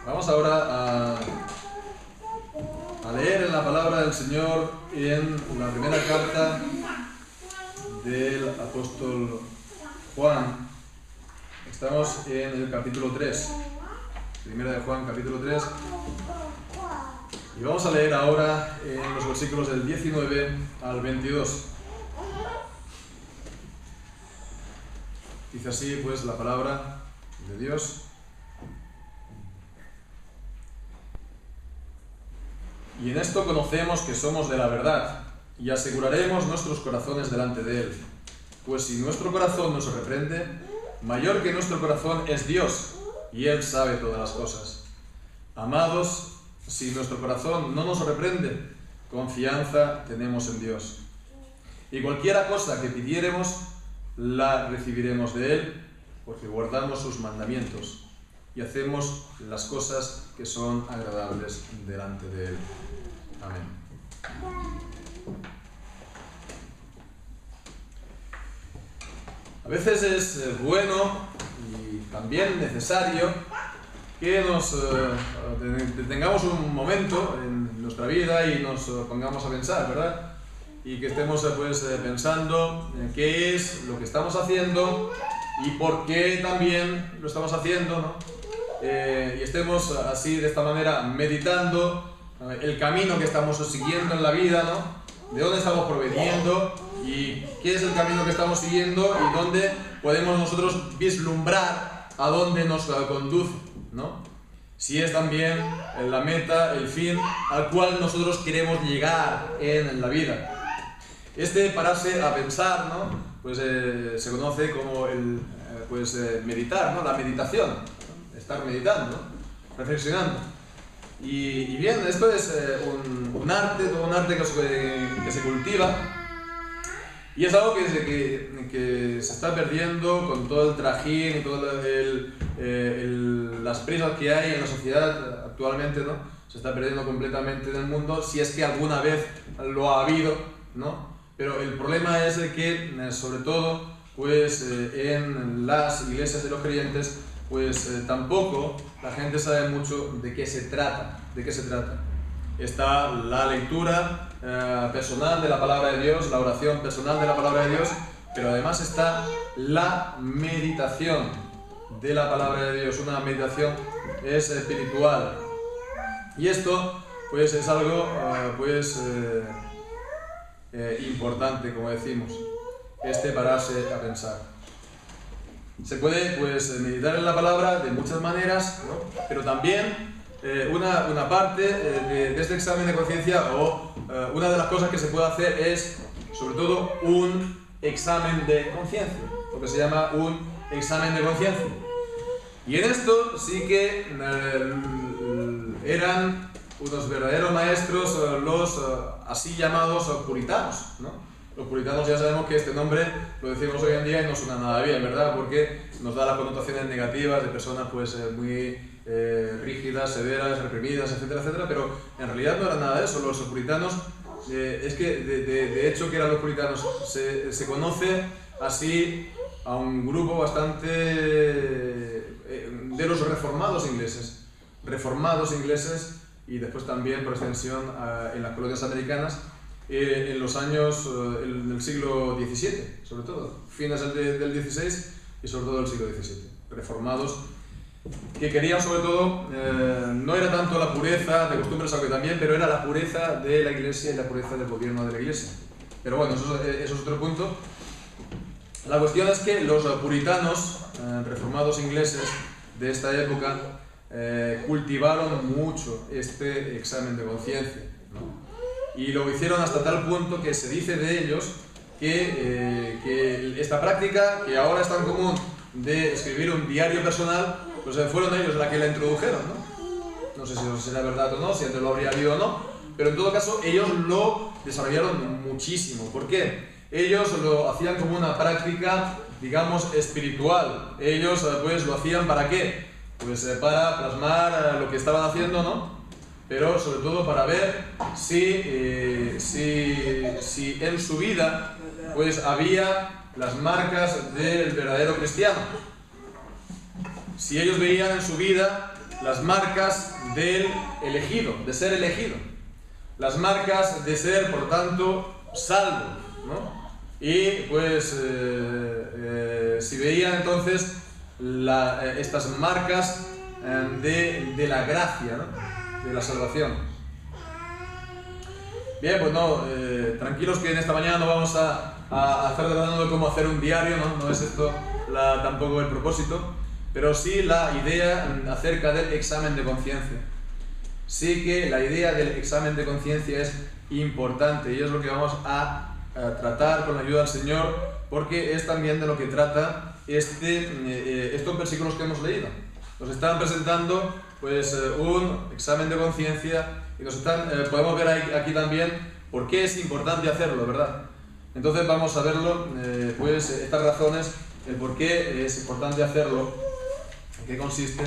Vamos ahora a leer en la palabra del Señor en la primera carta del apóstol Juan. Estamos en el capítulo 3, primera de Juan, capítulo 3, y vamos a leer ahora en los versículos del 19 al 22. Dice así pues la palabra de Dios. Y en esto conocemos que somos de la verdad, y aseguraremos nuestros corazones delante de Él. Pues si nuestro corazón nos reprende, mayor que nuestro corazón es Dios, y Él sabe todas las cosas. Amados, si nuestro corazón no nos reprende, confianza tenemos en Dios. Y cualquiera cosa que pidiéremos, la recibiremos de Él, porque guardamos sus mandamientos y hacemos las cosas que son agradables delante de Él. Amén. A veces es bueno y también necesario que nos detengamos un momento en nuestra vida y nos pongamos a pensar, ¿verdad? Y que estemos pensando en qué es lo que estamos haciendo y por qué también lo estamos haciendo, ¿no? Y estemos así, de esta manera, meditando el camino que estamos siguiendo en la vida, ¿no? De dónde estamos proveniendo y qué es el camino que estamos siguiendo y dónde podemos nosotros vislumbrar a dónde nos conduce, ¿no? Si es también la meta, el fin al cual nosotros queremos llegar en la vida. Pararse a pensar, ¿no? Pues se conoce como el meditar, ¿no? La meditación, ¿no? Estar meditando, ¿no? Reflexionando. Y bien, esto es un arte, todo un arte que se cultiva, y es algo que se está perdiendo con todo el trajín y todas las prisas que hay en la sociedad actualmente, ¿no? Se está perdiendo completamente en el mundo, si es que alguna vez lo ha habido, ¿no? Pero el problema es que, sobre todo, en las iglesias de los creyentes, tampoco la gente sabe mucho de qué se trata. Está la lectura personal de la palabra de Dios, la oración personal de la palabra de Dios, pero además está la meditación de la palabra de Dios, una meditación espiritual. Y esto es algo importante, como decimos, pararse a pensar. Se puede meditar en la palabra de muchas maneras, ¿no? Pero también una parte de este examen de conciencia una de las cosas que se puede hacer es sobre todo un examen de conciencia, lo que se llama un examen de conciencia. Y en esto sí que eran unos verdaderos maestros los así llamados puritanos, ¿no? Los puritanos, ya sabemos que este nombre lo decimos hoy en día y no suena nada bien, ¿verdad? Porque nos da las connotaciones negativas de personas muy rígidas, severas, reprimidas, etcétera, etcétera, pero en realidad no era nada de eso. Los puritanos, es que de hecho que eran los puritanos, se conoce así a un grupo bastante de los reformados ingleses, y después también por extensión en las colonias americanas, en los años del siglo XVII, sobre todo, fines del XVI y sobre todo del siglo XVII. Reformados que querían sobre todo, no era tanto la pureza de costumbres, aunque también, pero era la pureza de la Iglesia y la pureza del gobierno de la Iglesia. Pero bueno, eso es otro punto. La cuestión es que los puritanos, reformados ingleses de esta época, cultivaron mucho este examen de conciencia, ¿no? Y lo hicieron hasta tal punto que se dice de ellos que esta práctica, que ahora es tan común, de escribir un diario personal, fueron ellos la que la introdujeron, ¿no? No sé si eso será verdad o no, si antes lo habría habido o no, pero en todo caso ellos lo desarrollaron muchísimo. ¿Por qué? Ellos lo hacían como una práctica, digamos, espiritual. Ellos lo hacían ¿para qué? Para plasmar lo que estaban haciendo, ¿no? Pero sobre todo para ver si en su vida había las marcas del verdadero cristiano. Si ellos veían en su vida las marcas del elegido, de ser elegido. Las marcas de ser, por tanto, salvo, ¿no? Y pues si veían entonces estas marcas de la gracia, ¿no? De la salvación. Bien, pues no, tranquilos que en esta mañana no vamos a estar tratando de cómo hacer un diario, ¿no? No es esto tampoco el propósito, pero sí la idea acerca del examen de conciencia. Sí que la idea del examen de conciencia es importante y es lo que vamos a tratar con la ayuda del Señor, porque es también de lo que trata estos versículos que hemos leído. Nos están presentando pues un examen de conciencia y podemos ver aquí también por qué es importante hacerlo, ¿verdad? Entonces vamos a verlo, pues estas razones, el por qué es importante hacerlo, en qué consiste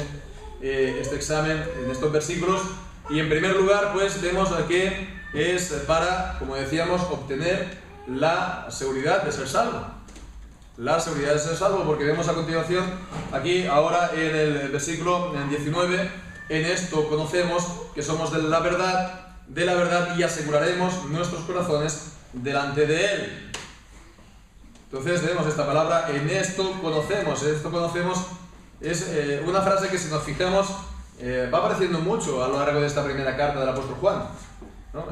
este examen en estos versículos. Y en primer lugar, pues vemos que es para, como decíamos, obtener la seguridad de ser salvo. La seguridad de ser salvo, porque vemos a continuación, aquí ahora en el versículo 19, en esto conocemos que somos de la verdad y aseguraremos nuestros corazones delante de Él. Entonces vemos esta palabra, en esto conocemos. Esto conocemos es una frase que, si nos fijamos, va apareciendo mucho a lo largo de esta primera carta del apóstol Juan, ¿no?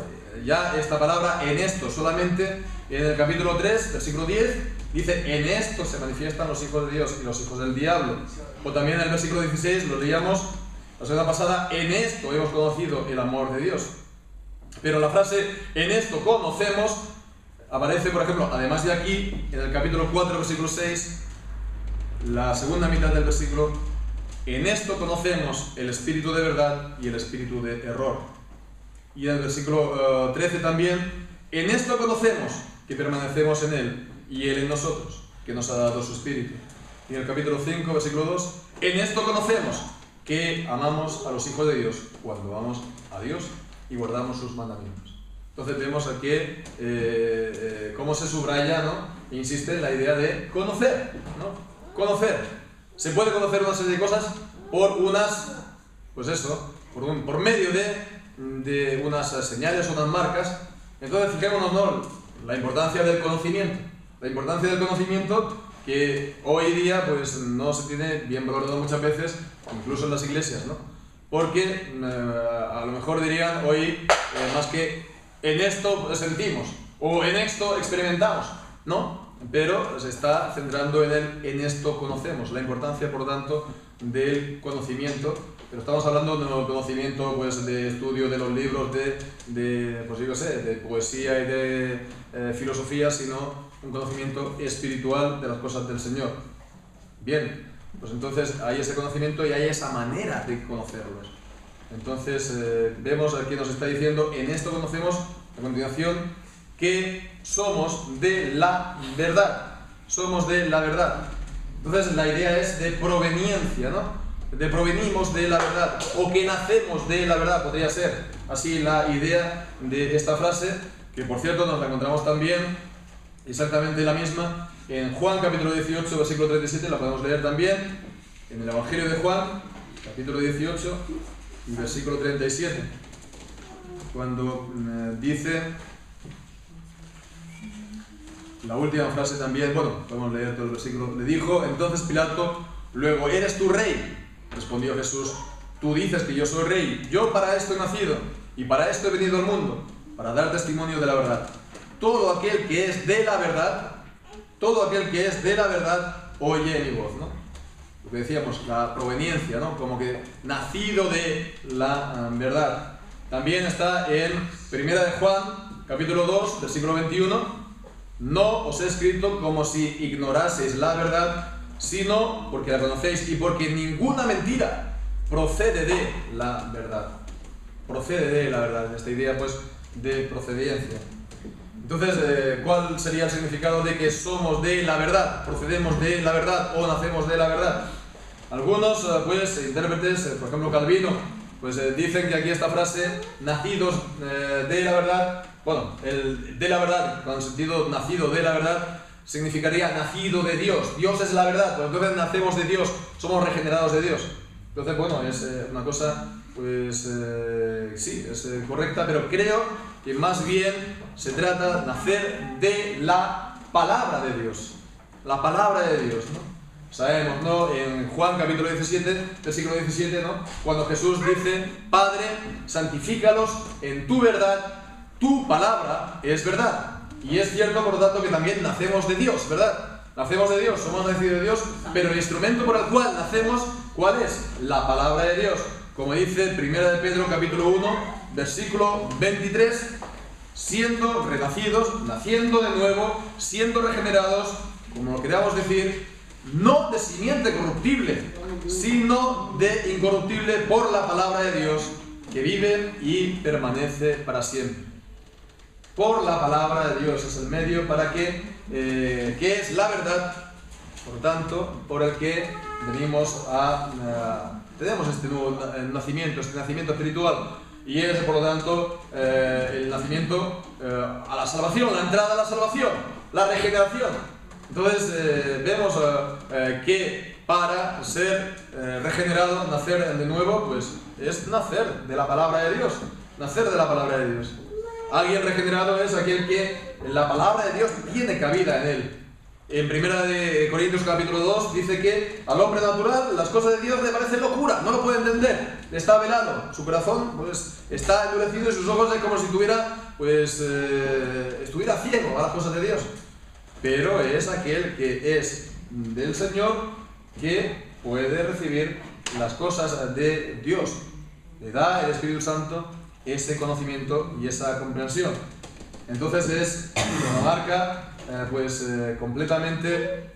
Ya esta palabra, en esto, solamente en el capítulo 3, versículo 10, dice, en esto se manifiestan los hijos de Dios y los hijos del diablo. O también en el versículo 16, lo leíamos la semana pasada, en esto hemos conocido el amor de Dios. Pero la frase, en esto conocemos, aparece, por ejemplo, además de aquí, en el capítulo 4, versículo 6, la segunda mitad del versículo, en esto conocemos el espíritu de verdad y el espíritu de error. Y en el versículo 13 también, en esto conocemos que permanecemos en Él y Él en nosotros, que nos ha dado su espíritu. Y en el capítulo 5, versículo 2, en esto conocemos que amamos a los hijos de Dios cuando vamos a Dios y guardamos sus mandamientos. Entonces vemos aquí cómo se subraya, ¿no? E insiste en la idea de conocer, ¿no? Conocer. Se puede conocer una serie de cosas por unas, pues eso, por medio de unas señales, unas marcas. Entonces fijémonos, ¿no? La importancia del conocimiento. La importancia del conocimiento que hoy día pues no se tiene bien valorado muchas veces, incluso en las iglesias, ¿no? Porque a lo mejor dirían hoy más que en esto sentimos o en esto experimentamos, ¿no? Pero se está centrando en esto conocemos, la importancia, por tanto, del conocimiento. Pero estamos hablando de un conocimiento pues, de estudio de los libros, pues yo qué sé, de poesía y de filosofía, sino un conocimiento espiritual de las cosas del Señor. Bien, pues entonces hay ese conocimiento y hay esa manera de conocerlos. Entonces vemos aquí nos está diciendo, en esto conocemos, a continuación, que somos de la verdad. Somos de la verdad. Entonces la idea es de proveniencia, ¿no? De provenimos de la verdad, o que nacemos de la verdad, podría ser así la idea de esta frase, que por cierto nos la encontramos también, exactamente la misma, en Juan capítulo 18, versículo 37, la podemos leer también, en el Evangelio de Juan, capítulo 18, versículo 37, cuando dice la última frase también, bueno, podemos leer todo el versículo. Le dijo entonces Pilato, luego, ¿eres tú rey? Respondió Jesús, tú dices que yo soy rey, yo para esto he nacido y para esto he venido al mundo, para dar testimonio de la verdad. Todo aquel que es de la verdad, oye mi voz, ¿no? Lo que decíamos, la proveniencia, ¿no? Como que nacido de la verdad. También está en Primera de Juan, capítulo 2, versículo 21, no os he escrito como si ignoraseis la verdad, sino porque la conocéis y porque ninguna mentira procede de la verdad. Procede de la verdad, esta idea pues de procedencia. Entonces, ¿cuál sería el significado de que somos de la verdad? ¿Procedemos de la verdad o nacemos de la verdad? Algunos pues intérpretes, por ejemplo Calvino, pues dicen que aquí esta frase, nacidos de la verdad, bueno, el de la verdad, con el sentido nacido de la verdad, significaría nacido de Dios. Dios es la verdad, pues entonces nacemos de Dios, somos regenerados de Dios. Entonces, bueno, es una cosa, pues sí, es correcta, pero creo que más bien se trata de nacer de la palabra de Dios. La palabra de Dios, ¿no? Sabemos, ¿no? En Juan capítulo 17, versículo 17, ¿no? Cuando Jesús dice: Padre, santifícalos en tu verdad, tu palabra es verdad. Y es cierto, por lo tanto, que también nacemos de Dios, ¿verdad? Nacemos de Dios, somos nacidos de Dios, pero el instrumento por el cual nacemos, ¿cuál es? La palabra de Dios. Como dice 1 de Pedro capítulo 1, versículo 23, siendo renacidos, naciendo de nuevo, siendo regenerados, como lo queramos decir, no de simiente corruptible, sino de incorruptible por la palabra de Dios, que vive y permanece para siempre. Por la palabra de Dios es el medio para que es la verdad, por tanto, por el que venimos tenemos este nuevo nacimiento, este nacimiento espiritual, y es, por lo tanto, el nacimiento a la salvación, la entrada a la salvación, la regeneración. Entonces vemos que para ser regenerado, nacer de nuevo, pues es nacer de la palabra de Dios, nacer de la palabra de Dios. Alguien regenerado es aquel que la palabra de Dios tiene cabida en él. En 1 de Corintios capítulo 2 dice que al hombre natural las cosas de Dios le parecen locura, no lo puede entender, está velado, su corazón pues está endurecido y sus ojos es como si tuviera, pues, estuviera ciego a las cosas de Dios. Pero es aquel que es del Señor que puede recibir las cosas de Dios. Le da el Espíritu Santo ese conocimiento y esa comprensión. Entonces es una marca completamente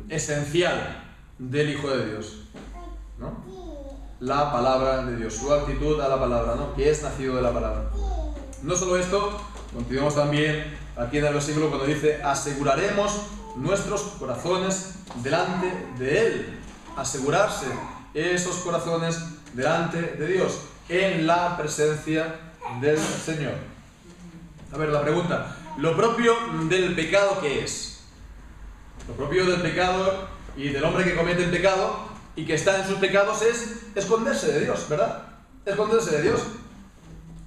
esencial del Hijo de Dios, ¿no? La palabra de Dios, su actitud a la palabra, ¿no? Que es nacido de la palabra. No solo esto, continuamos también aquí en el versículo cuando dice: aseguraremos nuestros corazones delante de Él. Asegurarse esos corazones delante de Dios, en la presencia del Señor. A ver, la pregunta: ¿lo propio del pecado qué es? Lo propio del pecado y del hombre que comete el pecado y que está en sus pecados es esconderse de Dios, ¿verdad? Esconderse de Dios.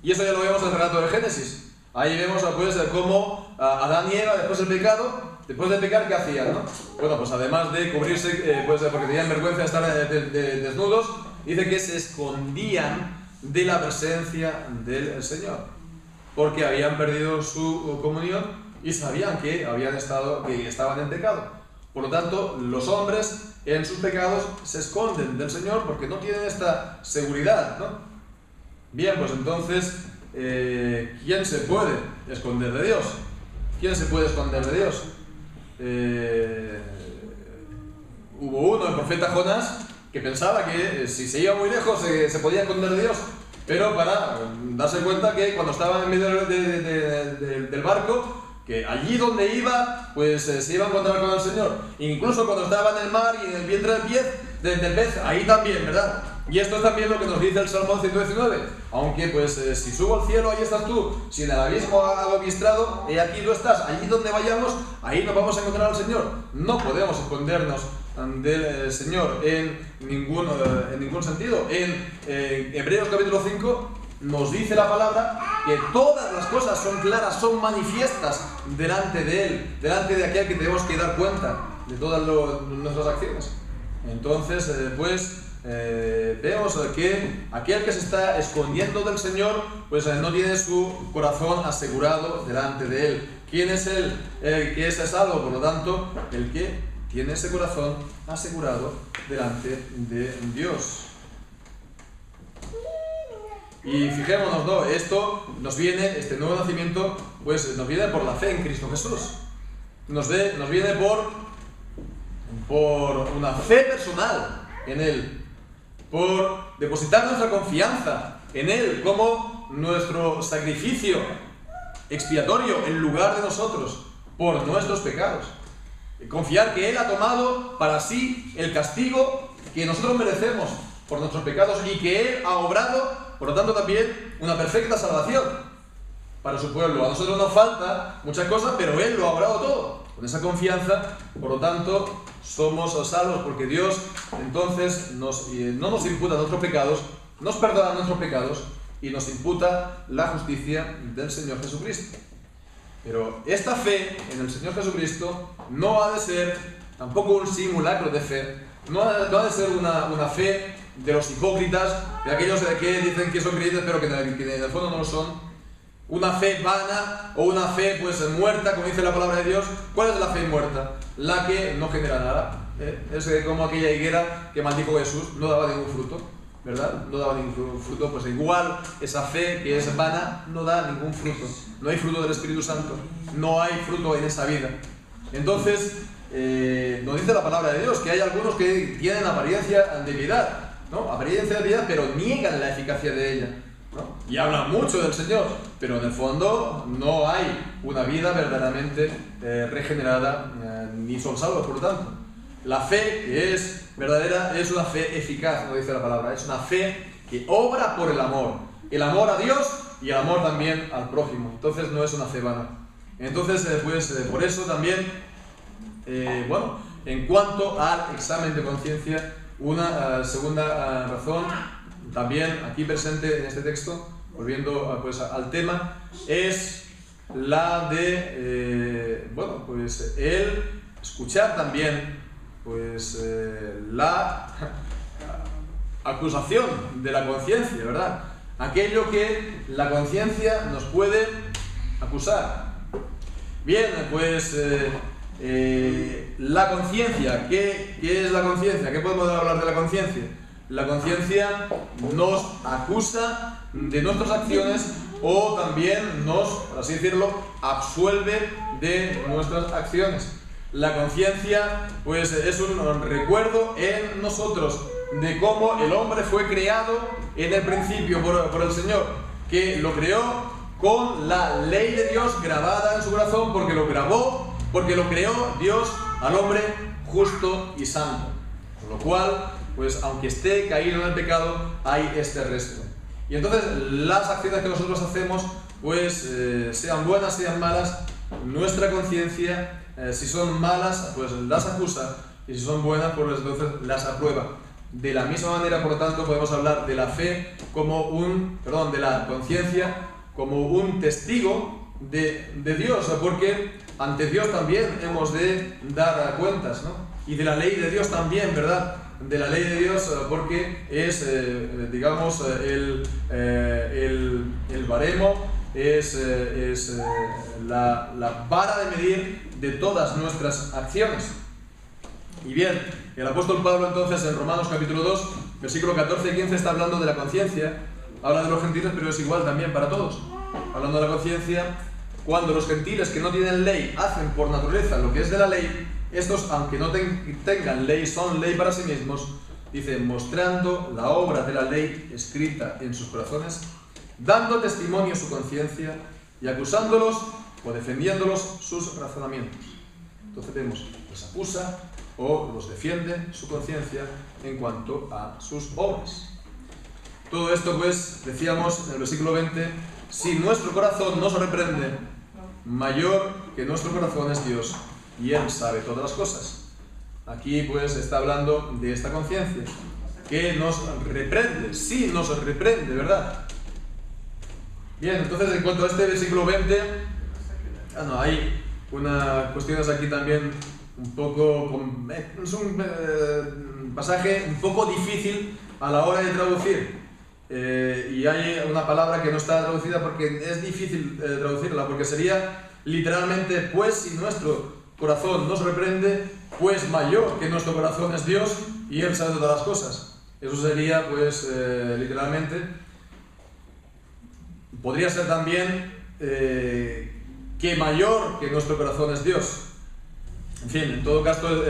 Y eso ya lo vemos en el relato de Génesis. Ahí vemos pues cómo Adán y Eva, después del pecado, después de pecar, ¿qué hacían, no? Bueno, pues además de cubrirse, pues porque tenían vergüenza de estar desnudos, dice que se escondían de la presencia del Señor, porque habían perdido su comunión y sabían que estaban en pecado. Por lo tanto, los hombres en sus pecados se esconden del Señor porque no tienen esta seguridad, ¿no? Bien, pues entonces, ¿quién se puede esconder de Dios? ¿Quién se puede esconder de Dios? Hubo uno, el profeta Jonás, que pensaba que si se iba muy lejos se podía esconder de Dios, pero para darse cuenta que cuando estaba en medio del barco, que allí donde iba, pues se iba a encontrar con el Señor. Incluso cuando estaba en el mar y en el vientre del pez, ahí también, ¿verdad? Y esto es también lo que nos dice el Salmo 119. Aunque, pues, si subo al cielo, ahí estás tú. Si en el abismo hago mi estrado, aquí tú estás. Allí donde vayamos, ahí nos vamos a encontrar al Señor. No podemos escondernos del Señor en ningún sentido. En Hebreos capítulo 5 nos dice la palabra que todas las cosas son claras, son manifiestas delante de Él, delante de aquel que tenemos que dar cuenta de todas nuestras acciones. Entonces, vemos que aquel que se está escondiendo del Señor, pues no tiene su corazón asegurado delante de Él. ¿Quién es Él? El que es salvo, por lo tanto, el que tiene ese corazón asegurado delante de Dios. Y fijémonos, ¿no? Esto nos viene, este nuevo nacimiento, pues nos viene por la fe en Cristo Jesús. Nos viene por una fe personal en Él, por depositar nuestra confianza en Él como nuestro sacrificio expiatorio en lugar de nosotros por nuestros pecados. Confiar que Él ha tomado para sí el castigo que nosotros merecemos por nuestros pecados y que Él ha obrado, por lo tanto, también una perfecta salvación para su pueblo. A nosotros nos falta muchas cosas, pero Él lo ha obrado todo. Con esa confianza, por lo tanto, somos salvos porque Dios entonces no nos imputa nuestros pecados, nos perdona nuestros pecados y nos imputa la justicia del Señor Jesucristo. Pero esta fe en el Señor Jesucristo no ha de ser tampoco un simulacro de fe, no ha de ser una fe de los hipócritas, de aquellos que dicen que son creyentes pero que en el fondo no lo son. Una fe vana o una fe pues muerta, como dice la palabra de Dios. ¿Cuál es la fe muerta? La que no genera nada. Es como aquella higuera que maldijo Jesús, no daba ningún fruto, ¿verdad? No daba ningún fruto, pues igual esa fe que es vana no da ningún fruto. No hay fruto del Espíritu Santo, no hay fruto en esa vida. Entonces, nos dice la palabra de Dios que hay algunos que tienen apariencia de piedad, ¿no? Apariencia de piedad, pero niegan la eficacia de ella, ¿no? Y hablan mucho del Señor, pero en el fondo no hay una vida verdaderamente regenerada, ni son salvos, por lo tanto. La fe que es verdadera es una fe eficaz, como dice la palabra, es una fe que obra por el amor a Dios y el amor también al prójimo. Entonces no es una fe vana. Entonces, por eso también, en cuanto al examen de conciencia, una segunda razón, también aquí presente en este texto, volviendo al tema, es la de, el escuchar también la acusación de la conciencia, ¿verdad? Aquello que la conciencia nos puede acusar. Bien, la conciencia, ¿qué es la conciencia? ¿Qué podemos hablar de la conciencia? La conciencia nos acusa de nuestras acciones o también nos, por así decirlo, absuelve de nuestras acciones. La conciencia es un recuerdo en nosotros de cómo el hombre fue creado en el principio por el Señor, que lo creó con la ley de Dios grabada en su corazón, porque lo creó Dios al hombre justo y santo. Con lo cual, aunque esté caído en el pecado, hay este resto. Y entonces las acciones que nosotros hacemos, sean buenas, sean malas, nuestra conciencia, si son malas, las acusa, y si son buenas, entonces las aprueba. De la misma manera, por lo tanto, podemos hablar de la fe de la conciencia como un testigo de Dios, porque ante Dios también hemos de dar cuentas, ¿no? Y de la ley de Dios también, ¿verdad? De la ley de Dios, porque es, el baremo, es la vara de medir de todas nuestras acciones. Y bien, el apóstol Pablo entonces en Romanos capítulo 2, versículo 14 y 15 está hablando de la conciencia, habla de los gentiles, pero es igual también para todos. Hablando de la conciencia, cuando los gentiles que no tienen ley hacen por naturaleza lo que es de la ley, estos, aunque no tengan ley, son ley para sí mismos, dice, mostrando la obra de la ley escrita en sus corazones, dando testimonio a su conciencia y acusándolos o defendiéndolos sus razonamientos. Entonces vemos, los acusa o los defiende su conciencia en cuanto a sus obras. Todo esto, decíamos en el versículo 20, si nuestro corazón nos reprende, mayor que nuestro corazón es Dios, y Él sabe todas las cosas. Aquí está hablando de esta conciencia, que nos reprende, sí nos reprende, ¿verdad? Bien, entonces en cuanto a este versículo 20, hay unas cuestiones aquí también un poco, es un pasaje un poco difícil a la hora de traducir. Y hay una palabra que no está traducida porque es difícil traducirla, porque sería literalmente, si nuestro corazón nos reprende, mayor que nuestro corazón es Dios y Él sabe todas las cosas. Eso sería, literalmente, podría ser también que mayor que nuestro corazón es Dios. En fin, en todo caso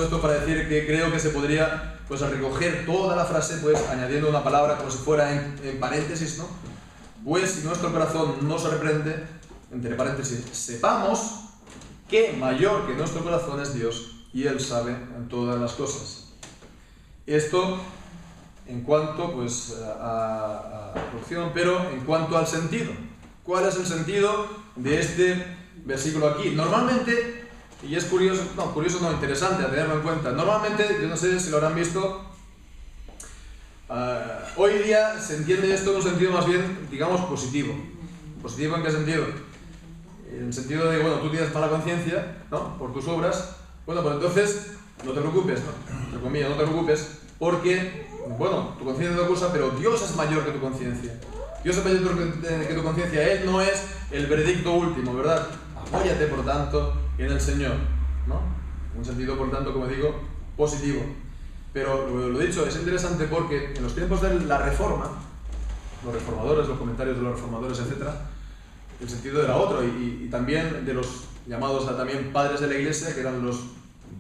esto para decir que creo que se podría recoger toda la frase añadiendo una palabra como si fuera en paréntesis, ¿no? Si nuestro corazón no se reprende, entre paréntesis, sepamos que mayor que nuestro corazón es Dios y Él sabe todas las cosas. Esto en cuanto a la traducción, pero en cuanto al sentido. ¿Cuál es el sentido de este versículo aquí? Normalmente Y es curioso no, interesante a tenerlo en cuenta. Normalmente, yo no sé si lo habrán visto, hoy día se entiende esto en un sentido más bien, digamos, positivo. ¿Positivo en qué sentido? En el sentido de, bueno, tú tienes mala conciencia, ¿no?, por tus obras, bueno, pues entonces no te preocupes, ¿no?, entre comillas, no te preocupes, porque, bueno, tu conciencia te acusa, pero Dios es mayor que tu conciencia. Dios es mayor que tu conciencia. Él no es el veredicto último, ¿verdad? Apóyate, por tanto, en el Señor, ¿no? En un sentido, por tanto, como digo, positivo. Pero lo dicho, es interesante porque en los tiempos de la Reforma, los reformadores, los comentarios de los reformadores, etc., el sentido era otro, y también de los llamados también padres de la Iglesia, que eran los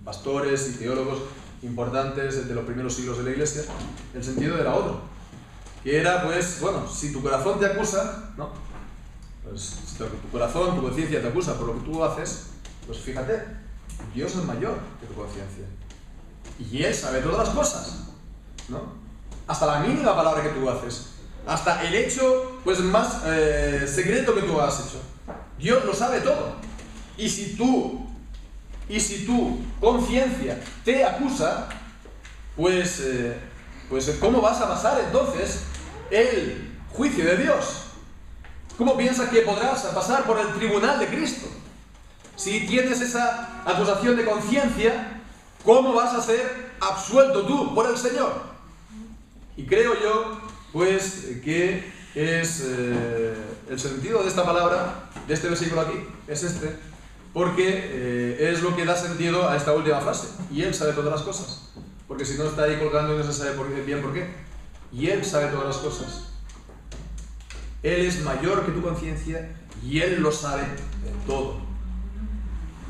pastores y teólogos importantes de los primeros siglos de la Iglesia, el sentido era otro, que era, pues, bueno, si tu corazón te acusa, ¿no?, pues si tu corazón, tu conciencia te acusa por lo que tú haces, pues fíjate, Dios es mayor que tu conciencia, y Él sabe todas las cosas, ¿no?, hasta la mínima palabra que tú haces, hasta el hecho, pues, más secreto que tú has hecho. Dios lo sabe todo. Y si tu conciencia te acusa, pues ¿cómo vas a pasar entonces el juicio de Dios? ¿Cómo piensas que podrás pasar por el tribunal de Cristo? Si tienes esa acusación de conciencia, ¿cómo vas a ser absuelto tú por el Señor? Y creo yo, pues, que es el sentido de esta palabra, de este versículo aquí, es este, porque es lo que da sentido a esta última frase. Y Él sabe todas las cosas, porque si no está ahí colgando y no se sabe bien por qué. Y Él sabe todas las cosas. Él es mayor que tu conciencia y Él lo sabe todo.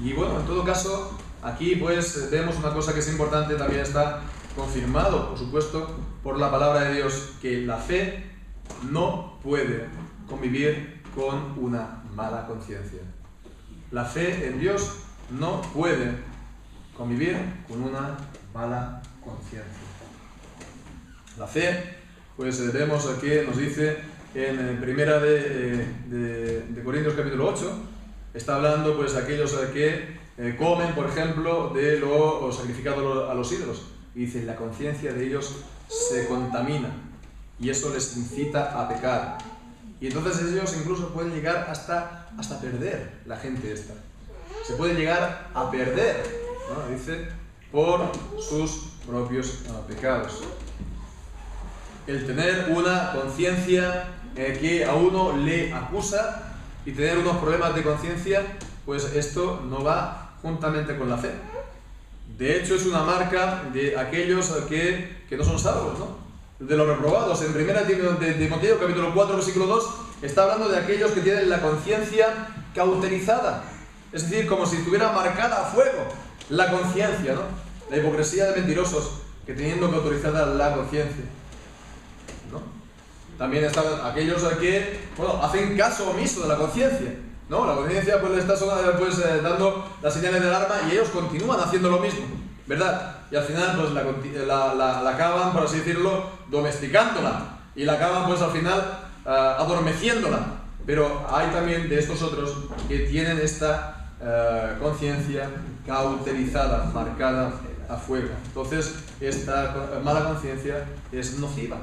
Y bueno, en todo caso, aquí pues vemos una cosa que es importante, también está confirmado, por supuesto, por la palabra de Dios, que la fe no puede convivir con una mala conciencia. La fe en Dios no puede convivir con una mala conciencia. La fe, pues vemos que nos dice en primera de Corintios capítulo 8, está hablando pues aquellos que comen, por ejemplo, de lo sacrificado a los ídolos. Y dice, la conciencia de ellos se contamina y eso les incita a pecar. Y entonces ellos incluso pueden llegar hasta perder, la gente esta. Se puede llegar a perder, ¿no?, dice, por sus propios pecados. El tener una conciencia que a uno le acusa y tener unos problemas de conciencia, pues esto no va juntamente con la fe. De hecho, es una marca de aquellos que no son salvos, ¿no?, de los reprobados. En 1 de Timoteo, capítulo 4, versículo 2, está hablando de aquellos que tienen la conciencia cauterizada, es decir, como si estuviera marcada a fuego la conciencia, ¿no?, la hipocresía de mentirosos que teniendo cauterizada la conciencia, ¿no? También están aquellos que, bueno, hacen caso omiso de la conciencia, ¿no? La conciencia pues le está dando las señales de alarma y ellos continúan haciendo lo mismo, ¿verdad? Y al final pues la acaban, por así decirlo, domesticándola y la acaban pues al final adormeciéndola. Pero hay también de estos otros que tienen esta conciencia cauterizada, marcada a fuego. Entonces esta mala conciencia es nociva,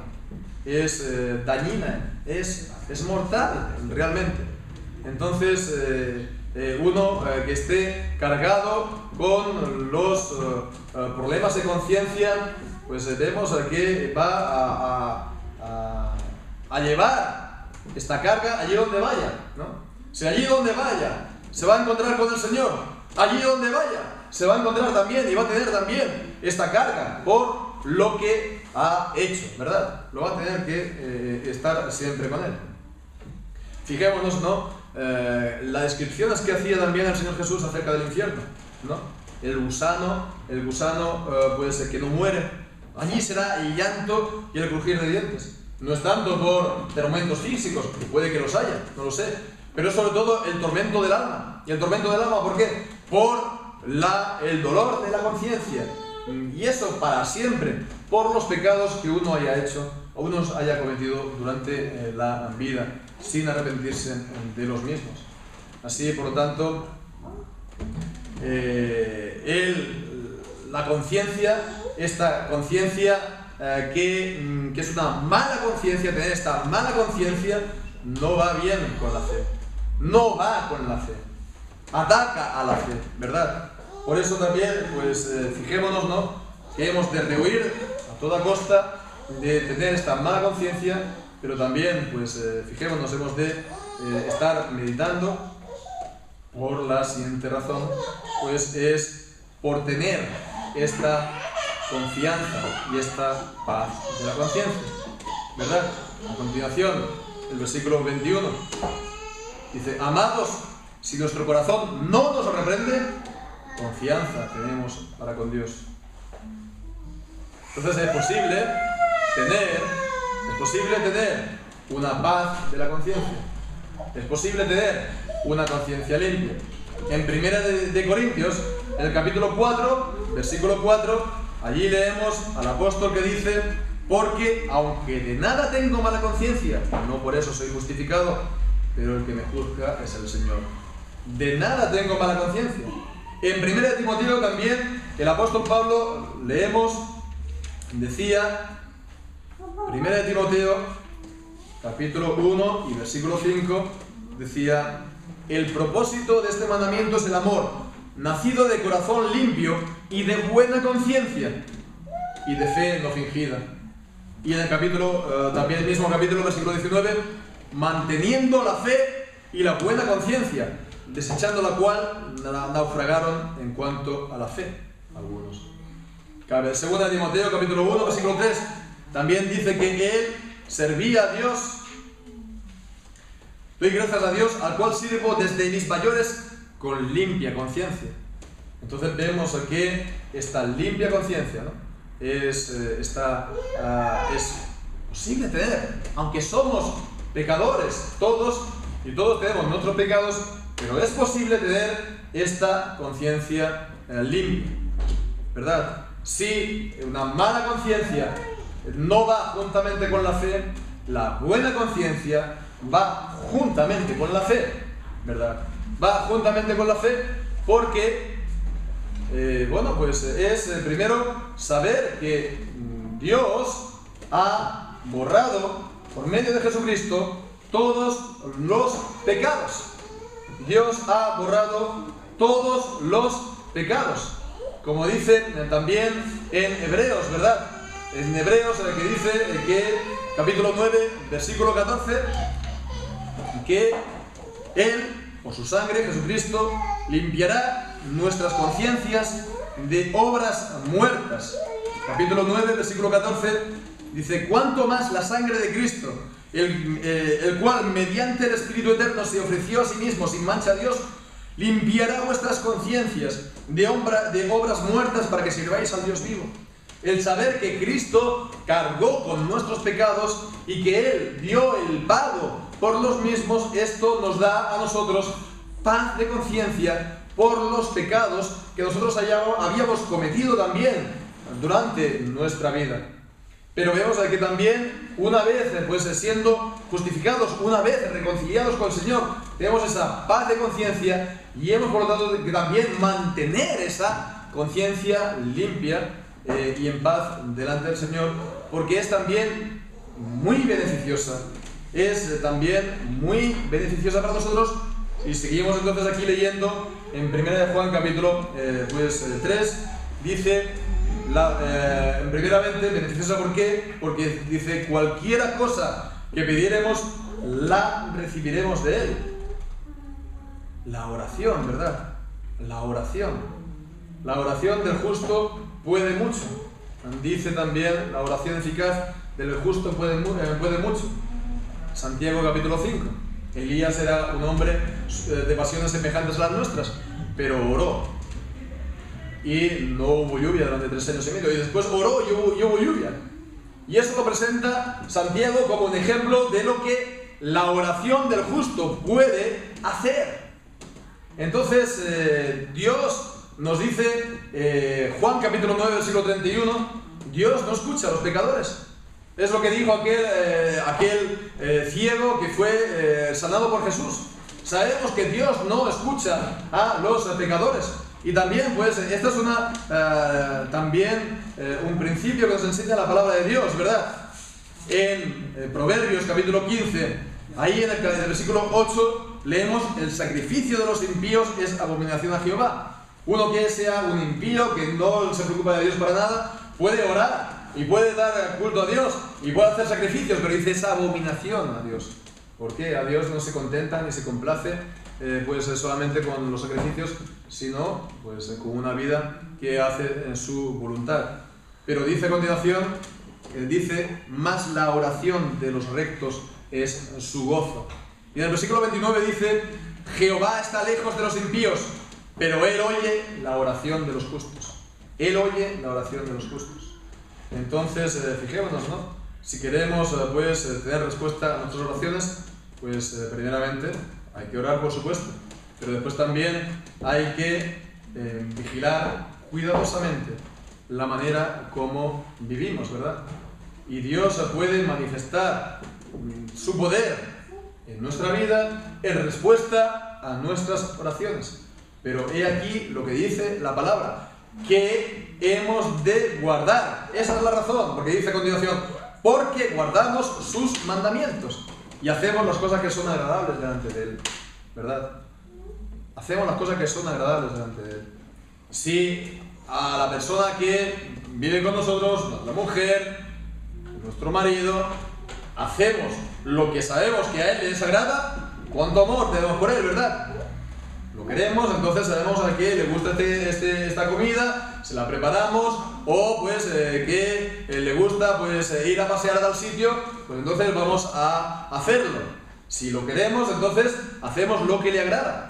es dañina, es mortal realmente. Entonces uno que esté cargado con los problemas de conciencia, pues vemos que va a llevar esta carga allí donde vaya, ¿no? Si allí donde vaya se va a encontrar con el Señor, allí donde vaya se va a encontrar también y va a tener también esta carga por lo que ha hecho, ¿verdad? Lo va a tener que estar siempre con Él. Fijémonos, ¿no?, las descripciones que hacía también el Señor Jesús acerca del infierno, ¿no? El gusano pues que no muere, allí será el llanto y el crujir de dientes. No es tanto por tormentos físicos, que puede que los haya, no lo sé, pero es sobre todo el tormento del alma. ¿Y el tormento del alma por qué? Por el dolor de la conciencia. Y eso para siempre, por los pecados que uno haya hecho o uno haya cometido durante la vida, sin arrepentirse de los mismos. Así, por lo tanto, la conciencia, esta conciencia que es una mala conciencia, tener esta mala conciencia, no va bien con la fe. No va con la fe. Ataca a la fe, ¿verdad? Por eso también, pues, fijémonos, ¿no?, que hemos de rehuir a toda costa de tener esta mala conciencia, pero también, pues, fijémonos, hemos de estar meditando por la siguiente razón, pues es por tener esta confianza y esta paz de la conciencia, ¿verdad? A continuación, el versículo 21 dice: amados, si nuestro corazón no nos reprende, confianza tenemos para con Dios. Entonces es posible tener una paz de la conciencia. Es posible tener una conciencia limpia. En Primera de Corintios, en el capítulo 4, versículo 4, allí leemos al apóstol que dice: porque aunque de nada tengo mala conciencia, no por eso soy justificado, pero el que me juzga es el Señor. De nada tengo mala conciencia. En Primera de Timoteo también, el apóstol Pablo, leemos, decía, Primera de Timoteo, capítulo 1 y versículo 5, decía: el propósito de este mandamiento es el amor, nacido de corazón limpio y de buena conciencia y de fe no fingida. Y en el capítulo, también el mismo capítulo, versículo 19, manteniendo la fe y la buena conciencia, desechando la cual naufragaron en cuanto a la fe algunos. Segunda de Timoteo, capítulo 1, versículo 3, también dice que él servía a Dios. Doy gracias a Dios, al cual sirvo desde mis mayores con limpia conciencia. Entonces vemos que esta limpia conciencia, ¿no?, es posible tener, aunque somos pecadores todos, y todos tenemos nuestros pecados, pero es posible tener esta conciencia limpia, ¿verdad? Si una mala conciencia no va juntamente con la fe, la buena conciencia va juntamente con la fe, ¿verdad? Va juntamente con la fe porque, pues es primero saber que Dios ha borrado por medio de Jesucristo todos los pecados. Dios ha borrado todos los pecados. Como dice también en Hebreos, ¿verdad? En Hebreos, que dice que, capítulo 9, versículo 14, que Él, por su sangre, Jesucristo, limpiará nuestras conciencias de obras muertas. Capítulo 9, versículo 14, dice: cuánto más la sangre de Cristo, el cual mediante el Espíritu Eterno se ofreció a sí mismo sin mancha a Dios, limpiará vuestras conciencias de obras muertas para que sirváis al Dios vivo. El saber que Cristo cargó con nuestros pecados y que Él dio el pago por los mismos, esto nos da a nosotros paz de conciencia por los pecados que nosotros habíamos cometido también durante nuestra vida. Pero vemos que también, una vez pues siendo justificados, una vez reconciliados con el Señor, tenemos esa paz de conciencia y hemos por lo tanto que también mantener esa conciencia limpia y en paz delante del Señor, porque es también muy beneficiosa. Es también muy beneficiosa para nosotros. Y seguimos entonces aquí leyendo en 1 de Juan capítulo 3, dice, primeramente beneficiosa, ¿por qué? Porque dice: cualquiera cosa que pidiéremos, la recibiremos de Él. La oración, ¿verdad? La oración del justo puede mucho. Dice también: la oración eficaz del justo puede mucho. Santiago capítulo 5. Elías era un hombre de pasiones semejantes a las nuestras, pero oró y no hubo lluvia durante 3 años y medio, y después oró y hubo lluvia. Y eso lo presenta Santiago como un ejemplo de lo que la oración del justo puede hacer. Entonces Dios nos dice, Juan capítulo 9 versículo 31, Dios no escucha a los pecadores. Es lo que dijo aquel ciego que fue sanado por Jesús. Sabemos que Dios no escucha a los pecadores. Y también, pues, esta es un principio que nos enseña la palabra de Dios, ¿verdad? En Proverbios capítulo 15, ahí en el versículo 8, leemos: el sacrificio de los impíos es abominación a Jehová. Uno que sea un impío, que no se preocupa de Dios para nada, puede orar y puede dar culto a Dios y puede hacer sacrificios, pero dice, es abominación a Dios. Porque a Dios no se contenta ni se complace pues solamente con los sacrificios, sino pues con una vida que hace en su voluntad. Pero dice a continuación, dice, más la oración de los rectos es su gozo. Y en el versículo 29 dice, Jehová está lejos de los impíos, pero Él oye la oración de los justos. Él oye la oración de los justos. Entonces, fijémonos, ¿no? Si queremos pues tener respuesta a nuestras oraciones, pues primeramente hay que orar, por supuesto, pero después también hay que vigilar cuidadosamente la manera como vivimos, ¿verdad? Y Dios puede manifestar su poder en nuestra vida en respuesta a nuestras oraciones. Pero he aquí lo que dice la palabra, que hemos de guardar. Esa es la razón, porque dice a continuación, porque guardamos sus mandamientos y hacemos las cosas que son agradables delante de Él, ¿verdad? Hacemos las cosas que son agradables delante de Él. Si a la persona que vive con nosotros, la mujer, nuestro marido, hacemos lo que sabemos que a Él le desagrada, ¿cuánto amor tenemos por Él, verdad? Lo queremos, entonces sabemos a qué le gusta esta comida, se la preparamos, o pues que le gusta pues ir a pasear a tal sitio, pues entonces vamos a hacerlo. Si lo queremos, entonces hacemos lo que le agrada.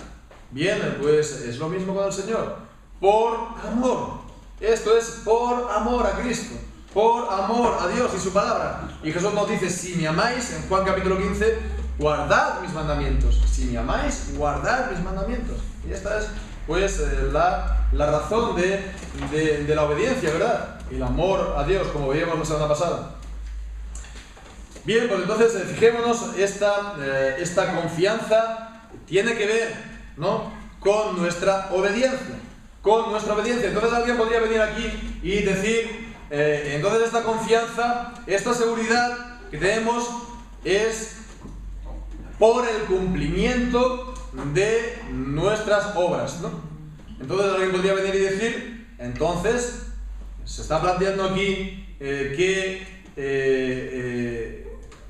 Bien, pues es lo mismo con el Señor. Por amor. Esto es por amor a Cristo, por amor a Dios y su palabra. Y Jesús nos dice, si me amáis, en Juan capítulo 15, guardad mis mandamientos. Si me amáis, guardad mis mandamientos. Y esta es pues la razón de la obediencia, ¿verdad? El amor a Dios, como veíamos la semana pasada. Bien, pues entonces fijémonos, esta confianza tiene que ver, ¿no?, con nuestra obediencia. Con nuestra obediencia. Entonces alguien podría venir aquí y decir, entonces esta confianza, esta seguridad que tenemos es por el cumplimiento de nuestras obras, ¿no? Entonces alguien podría venir y decir, entonces se está planteando aquí que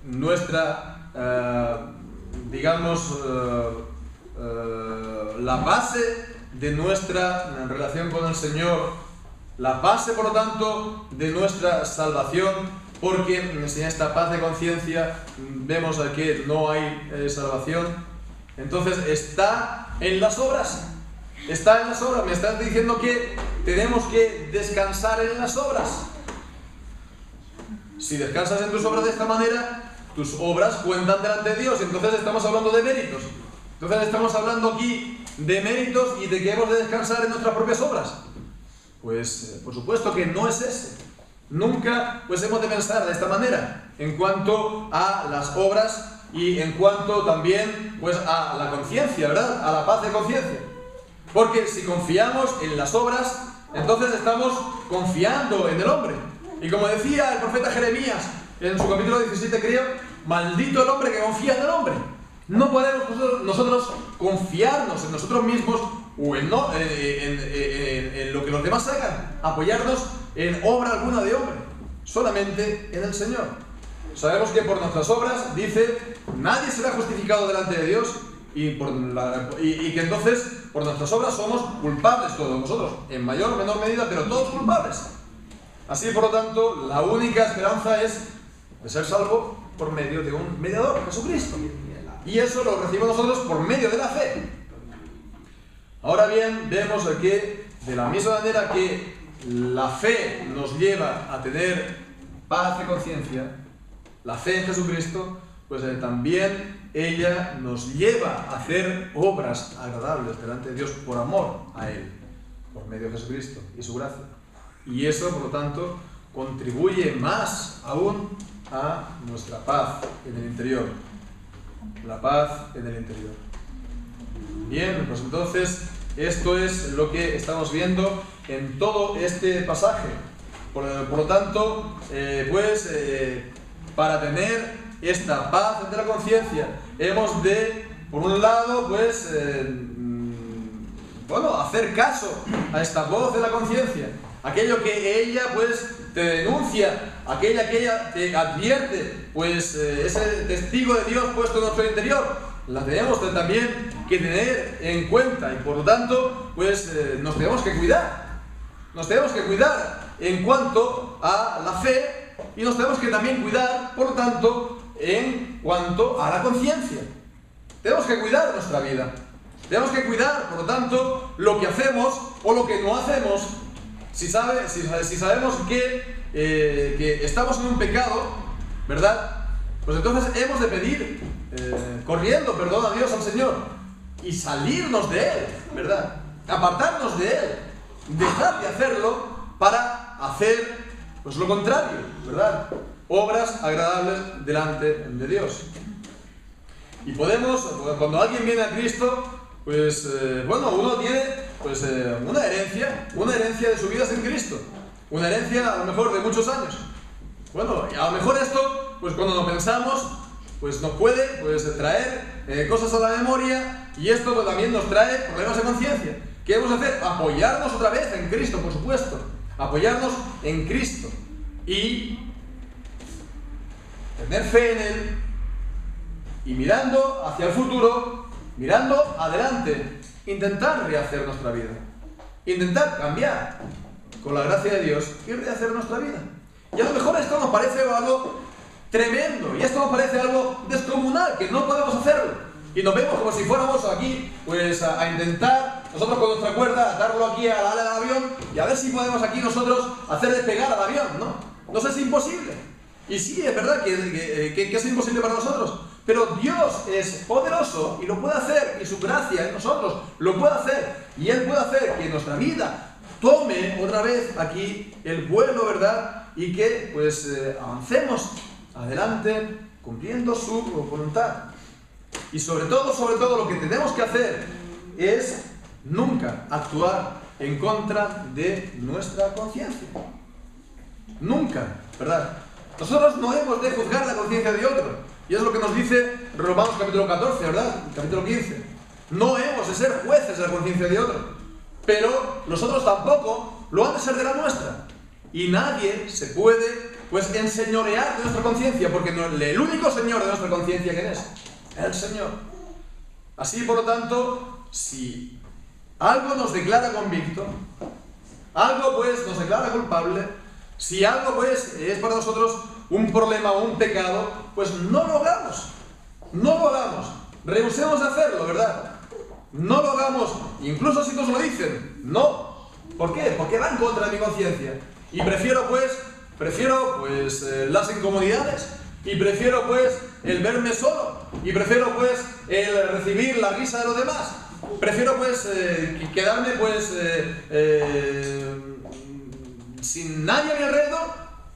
nuestra, digamos, la base de nuestra relación con el Señor, la base, por lo tanto, de nuestra salvación, porque sin esta paz de conciencia vemos que no hay salvación, entonces está en las obras. Está en las obras. Me estás diciendo que tenemos que descansar en las obras. Si descansas en tus obras de esta manera, tus obras cuentan delante de Dios. Entonces estamos hablando de méritos. Entonces estamos hablando aquí de méritos y de que hemos de descansar en nuestras propias obras. Pues por supuesto que no es ese. Nunca pues hemos de pensar de esta manera en cuanto a las obras y en cuanto también pues a la conciencia, ¿verdad? A la paz de conciencia. Porque si confiamos en las obras, entonces estamos confiando en el hombre. Y como decía el profeta Jeremías en su capítulo 17, creo, maldito el hombre que confía en el hombre. No podemos nosotros confiarnos en nosotros mismos o en lo que los demás hagan, apoyarnos en obra alguna de hombre, solamente en el Señor. Sabemos que por nuestras obras, dice, nadie será justificado delante de Dios y que entonces por nuestras obras somos culpables todos nosotros, en mayor o menor medida, pero todos culpables. Así, por lo tanto, la única esperanza es de ser salvo por medio de un mediador, Jesucristo. Y eso lo recibimos nosotros por medio de la fe. Ahora bien, vemos que de la misma manera que la fe nos lleva a tener paz de conciencia, la fe en Jesucristo, pues también ella nos lleva a hacer obras agradables delante de Dios por amor a Él, por medio de Jesucristo y su gracia. Y eso, por lo tanto, contribuye más aún a nuestra paz en el interior. La paz en el interior. Bien, pues entonces Esto es lo que estamos viendo en todo este pasaje. Por lo tanto, para tener esta paz de la conciencia, hemos de, por un lado, hacer caso a esta voz de la conciencia, aquello que ella te denuncia, aquella que ella te advierte, ese testigo de Dios puesto en nuestro interior, la tenemos también que tener en cuenta, y por lo tanto nos tenemos que cuidar en cuanto a la fe, y nos tenemos que también cuidar, por lo tanto, en cuanto a la conciencia. Tenemos que cuidar nuestra vida. Tenemos que cuidar, por lo tanto, lo que hacemos o lo que no hacemos. Si sabemos que estamos en un pecado, ¿verdad? Pues entonces hemos de pedir, corriendo, perdón a Dios, al Señor, y salirnos de Él, ¿verdad? Apartarnos de Él, dejar de hacerlo para hacer lo contrario, ¿verdad? Obras agradables delante de Dios. Y podemos, cuando alguien viene a Cristo, uno tiene una herencia de su vida sin Cristo, una herencia a lo mejor de muchos años. Bueno, y a lo mejor esto, cuando lo pensamos, nos puede traer cosas a la memoria, y esto también nos trae problemas de conciencia. ¿Qué debemos hacer? Apoyarnos otra vez en Cristo, por supuesto, apoyarnos en Cristo y tener fe en Él, y mirando hacia el futuro, mirando adelante, intentar rehacer nuestra vida, intentar cambiar con la gracia de Dios y rehacer nuestra vida. Y a lo mejor esto nos parece algo tremendo, y esto nos parece algo descomunal, que no podemos hacerlo, y nos vemos como si fuéramos aquí a intentar nosotros con nuestra cuerda atarlo aquí a la ala del avión y a ver si podemos aquí nosotros hacer despegar al avión. No sé, es imposible. Y sí, es verdad que es imposible para nosotros, pero Dios es poderoso y lo puede hacer, y su gracia en nosotros lo puede hacer, y Él puede hacer que nuestra vida tome otra vez aquí el vuelo, ¿verdad? Y que avancemos adelante cumpliendo su voluntad. Y sobre todo lo que tenemos que hacer es nunca actuar en contra de nuestra conciencia. Nunca, ¿verdad? Nosotros no hemos de juzgar la conciencia de otro. Y es lo que nos dice Romanos capítulo 14, ¿verdad? Capítulo 15. No hemos de ser jueces de la conciencia de otro. Pero nosotros tampoco lo han de ser de la nuestra. Y nadie se puede, enseñorear de nuestra conciencia, porque el único señor de nuestra conciencia, ¿quién es? El Señor. Así, por lo tanto, si algo nos declara convicto, algo nos declara culpable, si algo es para nosotros un problema o un pecado, no lo hagamos. No lo hagamos. Rehusemos de hacerlo, ¿verdad? No lo hagamos, incluso si nos lo dicen. No. ¿Por qué? Porque va en contra de mi conciencia. Y prefiero las incomodidades, y prefiero el verme solo, y prefiero el recibir la risa de los demás. Prefiero quedarme sin nadie a mi alrededor,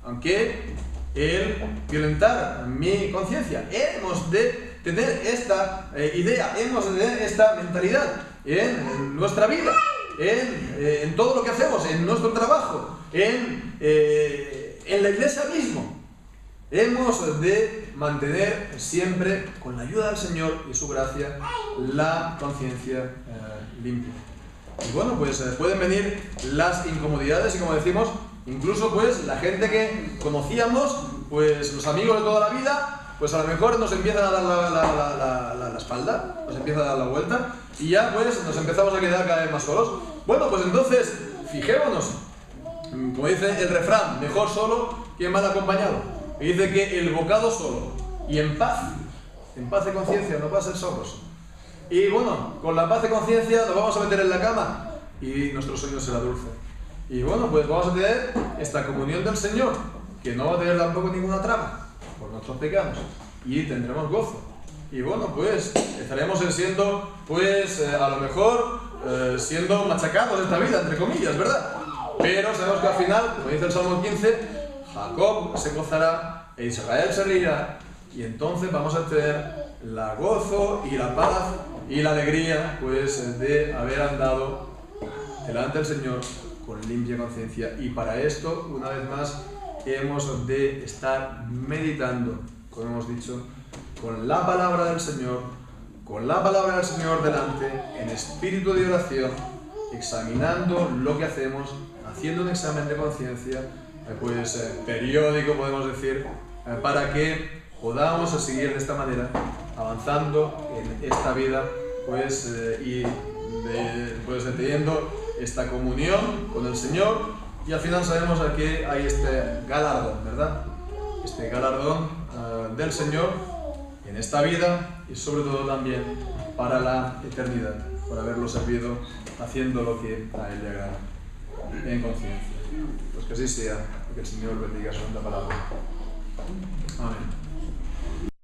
aunque el violentar mi conciencia. Hemos de tener esta idea, hemos de tener esta mentalidad en nuestra vida, en todo lo que hacemos, en nuestro trabajo, en la iglesia mismo. Hemos de mantener siempre, con la ayuda del Señor y su gracia, la conciencia limpia. Y pueden venir las incomodidades, y como decimos, incluso la gente que conocíamos, los amigos de toda la vida, a lo mejor nos empiezan a dar la espalda, nos empiezan a dar la vuelta, y ya nos empezamos a quedar cada vez más solos. Entonces, fijémonos, como dice el refrán, mejor solo que mal acompañado. Y dice que el bocado solo y en paz de conciencia, no va a ser solos. Y con la paz de conciencia nos vamos a meter en la cama y nuestro sueño será dulce. Y vamos a tener esta comunión del Señor, que no va a tener tampoco ninguna trama por nuestros pecados, y tendremos gozo. Y estaremos siendo, a lo mejor, siendo machacados de esta vida, entre comillas, ¿verdad? Pero sabemos que al final, como dice el Salmo 15, Jacob se gozará e Israel se reirá, y entonces vamos a tener la gozo y la paz y la alegría pues de haber andado delante del Señor con limpia conciencia. Y para esto, una vez más, hemos de estar meditando, como hemos dicho, con la palabra del Señor, delante, en espíritu de oración, examinando lo que hacemos, haciendo un examen de conciencia, pues periódico podemos decir, para que podamos seguir de esta manera, avanzando en esta vida, pues teniendo esta comunión con el Señor, y al final sabemos que hay este galardón, ¿verdad? Este galardón del Señor en esta vida y sobre todo también para la eternidad, por haberlo servido haciendo lo que a Él le agrada, en conciencia. Pues que así sea, que el Señor bendiga su santa palabra. Amén.